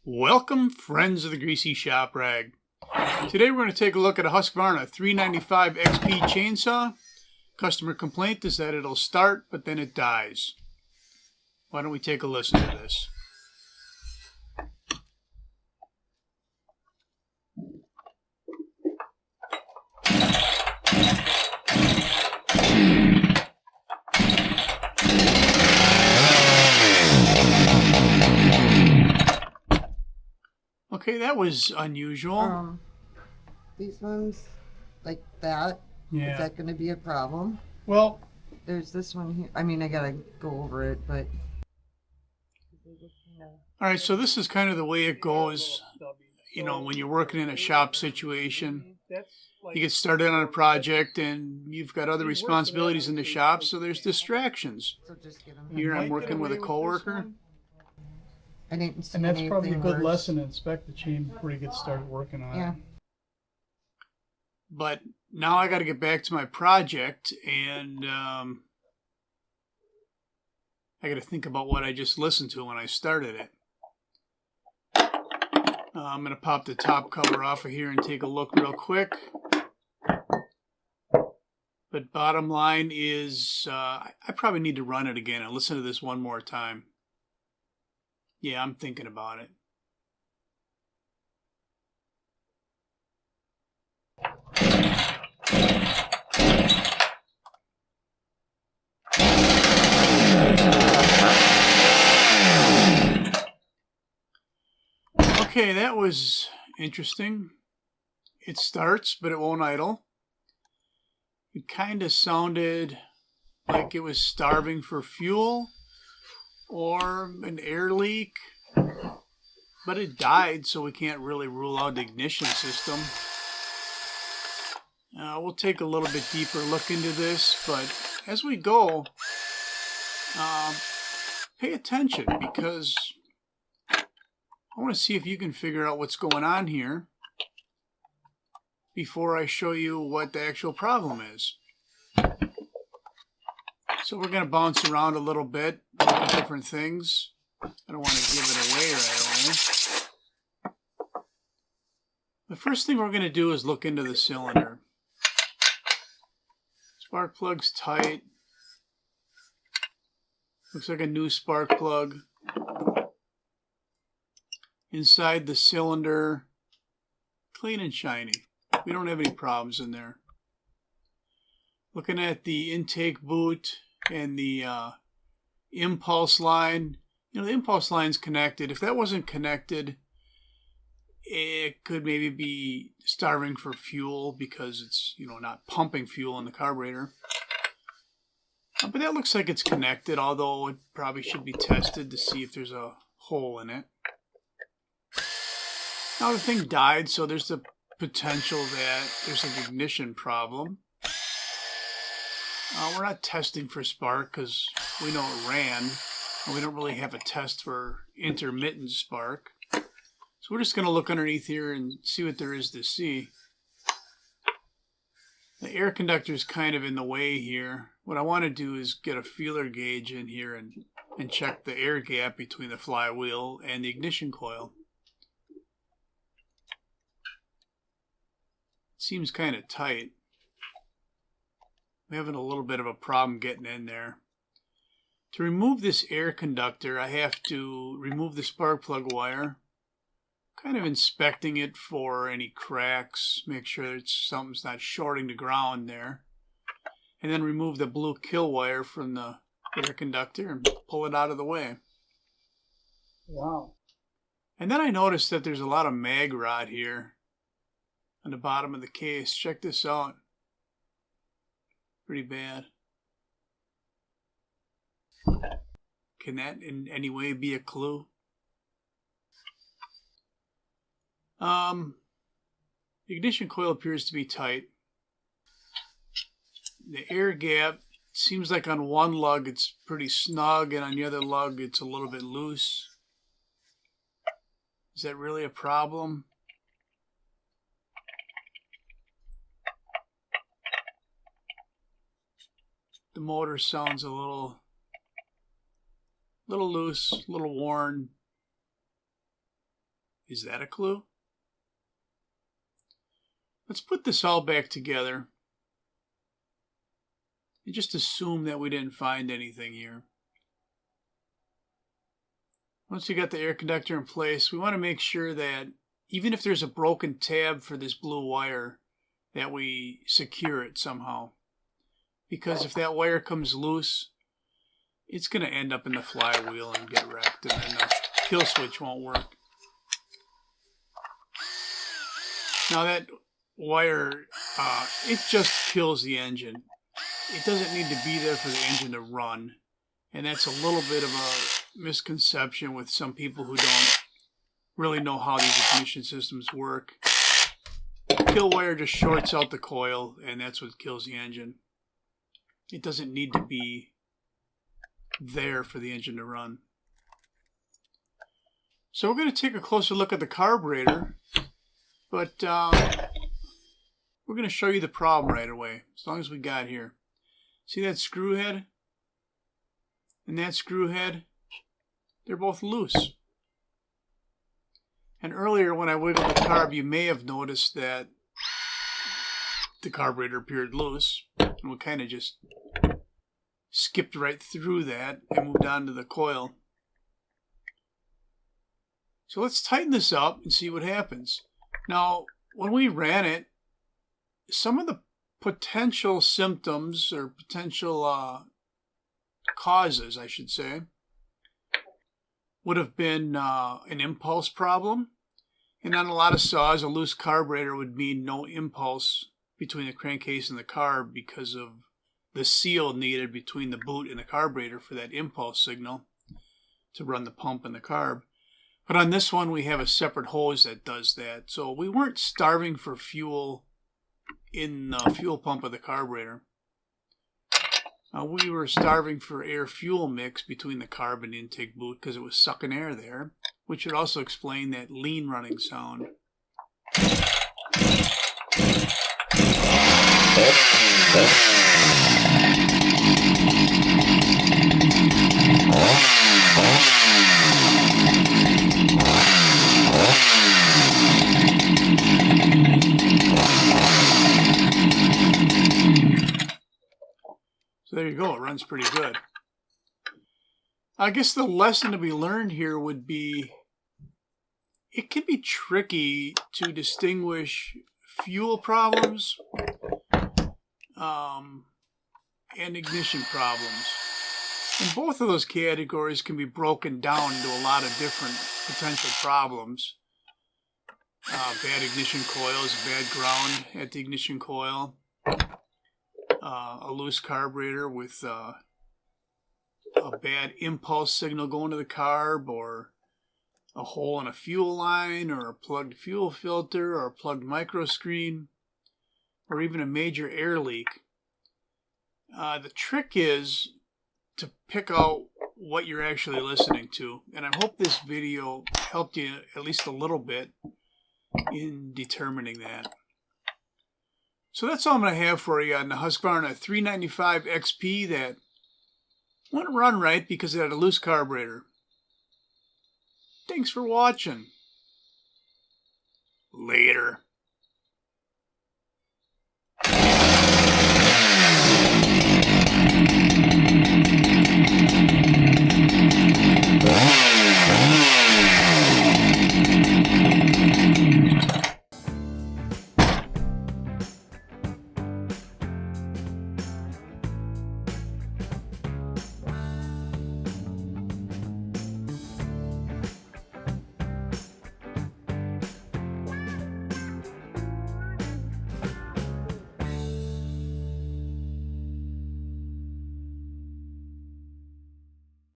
Welcome, friends of the Greasy Shop Rag. Today we're going to take a look at a Husqvarna 395XP chainsaw. Customer complaint is that it'll start, but then it dies. Why don't we take a listen to this? Okay, that was unusual. These ones, like that. Yeah. Is that going to be a problem? Well, there's this one here. I mean, I gotta go over it, but. All right, so this is kind of the way it goes. You know, when you're working in a shop situation, you get started on a project and you've got other responsibilities in the shop, so there's distractions. So just get them. Here I'm working with a coworker. I didn't see And that's probably a anything good worse. lesson to inspect the chain before you get started working on Yeah. it. But now I got to get back to my project, and I got to think about what I just listened to when I started it. I'm going to pop the top cover off of here and take a look real quick. But bottom line is I probably need to run it again and listen to this one more time. Yeah, I'm thinking about it. Okay, that was interesting. It starts, but it won't idle. It kind of sounded like it was starving for fuel or an air leak, but it died, so we can't really rule out the ignition system. We'll take a little bit deeper look into this, but as we go, pay attention, because I want to see if you can figure out what's going on here before I show you what the actual problem is. So we're going to bounce around a little bit, look at different things. I don't want to give it away right away. The first thing we're going to do is look into the cylinder. Spark plug's tight. Looks like a new spark plug. Inside the cylinder, clean and shiny. We don't have any problems in there. Looking at the intake boot and the impulse line. You know, the impulse line's connected. If that wasn't connected, it could maybe be starving for fuel because it's, you know, not pumping fuel in the carburetor. But that looks like it's connected, although it probably should be tested to see if there's a hole in it. Now the thing died, so there's the potential that there's an ignition problem. We're not testing for spark because we know it ran, and we don't really have a test for intermittent spark. So we're just going to look underneath here and see what there is to see. The air conductor is kind of in the way here. What I want to do is get a feeler gauge in here and check the air gap between the flywheel and the ignition coil. Seems kind of tight. I'm having a little bit of a problem getting in there. To remove this air conductor, I have to remove the spark plug wire, kind of inspecting it for any cracks, make sure something's not shorting the ground there, and then remove the blue kill wire from the air conductor and pull it out of the way. Wow. And then I noticed that there's a lot of mag rot here on the bottom of the case. Check this out. Pretty bad. Can that in any way be a clue? The ignition coil appears to be tight. The air gap seems like on one lug it's pretty snug, and on the other lug it's a little bit loose. Is that really a problem? The motor sounds a little loose, a little worn. Is that a clue? Let's put this all back together and just assume that we didn't find anything here. Once we got the air conductor in place, we want to make sure that even if there's a broken tab for this blue wire, that we secure it somehow. Because if that wire comes loose, it's going to end up in the flywheel and get wrecked, and then the kill switch won't work. Now that wire, it just kills the engine. It doesn't need to be there for the engine to run. And that's a little bit of a misconception with some people who don't really know how these ignition systems work. The kill wire just shorts out the coil, and that's what kills the engine. It doesn't need to be there for the engine to run. So we're going to take a closer look at the carburetor, but we're going to show you the problem right away, as long as we got here. See that screw head and that screw head? They're both loose. And earlier when I wiggled the carb, you may have noticed that the carburetor appeared loose, and we kind of just skipped right through that and moved on to the coil. So let's tighten this up and see what happens. Now, when we ran it, some of the potential symptoms or potential causes, I should say, would have been an impulse problem. And on a lot of saws, a loose carburetor would mean no impulse between the crankcase and the carb because of the seal needed between the boot and the carburetor for that impulse signal to run the pump and the carb. But on this one, we have a separate hose that does that. So we weren't starving for fuel in the fuel pump of the carburetor. We were starving for air-fuel mix between the carb and intake boot because it was sucking air there, which would also explain that lean running sound. So there you go, it runs pretty good. I guess the lesson to be learned here would be it can be tricky to distinguish fuel problems and ignition problems. And both of those categories can be broken down into a lot of different potential problems. Bad ignition coils, bad ground at the ignition coil. A loose carburetor with a bad impulse signal going to the carb, or a hole in a fuel line, or a plugged fuel filter, or a plugged microscreen, or even a major air leak. The trick is to pick out what you're actually listening to, and I hope this video helped you at least a little bit in determining that. So that's all I'm going to have for you on the Husqvarna 395XP that wouldn't run right because it had a loose carburetor. Thanks for watching. Later.